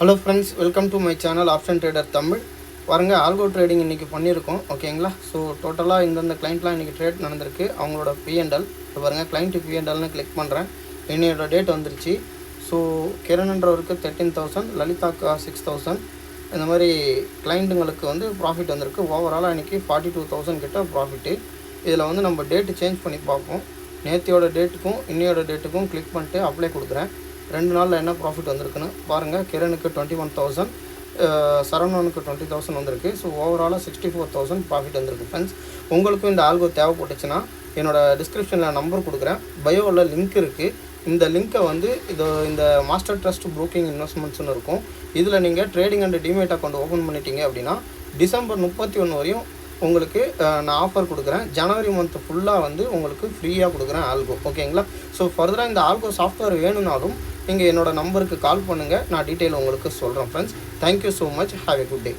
Hello friends, welcome to my channel option trader Tamil. பாருங்க, algo trading இன்றைக்கி பண்ணியிருக்கோம். ஓகேங்களா? ஸோ டோட்டலாக இந்தந்த கிளைண்ட்லாம் இன்றைக்கி ட்ரேட் நடந்திருக்கு. அவங்களோட பிஎன்எல் இப்போ பாருங்கள், கிளைண்ட்டு பிஎன்எல்னு கிளிக் பண்ணுறேன். என்னையோட டேட் வந்துருச்சு. ஸோ கிரண்ன்றவருக்கு 13,000, லலிதாக்கா 6,000, இந்த மாதிரி கிளைண்ட்டுங்களுக்கு வந்து ப்ராஃபிட் வந்திருக்கு. ஓவராலாக இன்றைக்கி 42,000 கிட்ட ப்ராஃபிட்டு. இதில் வந்து நம்ம டேட்டு சேஞ்ச் பண்ணி பார்ப்போம். நேத்தியோட டேட்டுக்கும் இன்னையோட டேட்டுக்கும் கிளிக் பண்ணிட்டு அப்ளை கொடுக்குறேன். 2 நாளில் என்ன ப்ராஃபிட் வந்திருக்குன்னு பாருங்கள். கிரணுக்கு 21,000, சரவணனுக்கு 20,000 வந்திருக்கு. ஸோ ஓவராலாக 64,000 ப்ராஃபிட் வந்திருக்கு. ஃப்ரெண்ட்ஸ், உங்களுக்கும் இந்த ஆல்கோ தேவைப்பட்டுச்சுன்னா என்னோடய டிஸ்கிரிப்ஷனில் நம்பர் கொடுக்குறேன். பயோவில் லிங்க் இருக்குது. இந்த லிங்க்கை வந்து இந்த மாஸ்டர் ட்ரஸ்ட் ப்ரோக்கிங் இன்வெஸ்ட்மெண்ட்ஸ்னு இருக்கும். இதில் நீங்கள் trading and demat account open பண்ணிட்டீங்க அப்படின்னா டிசம்பர் 31 வரையும் உங்களுக்கு நான் ஆஃபர் கொடுக்குறேன். ஜனவரி மந்த் ஃபுல்லாக வந்து உங்களுக்கு ஃப்ரீயாக கொடுக்குறேன் ஆல்கோ. ஓகேங்களா? ஸோ ஃபர்தராக இந்த ஆல்கோ சாஃப்ட்வேர் வேணும்னாலும் நீங்கள் என்னோடய நம்பருக்கு கால் பண்ணுங்கள். நான் டீட்டெயில் உங்களுக்கு சொல்கிறேன். Friends, thank you so much. Have a good day.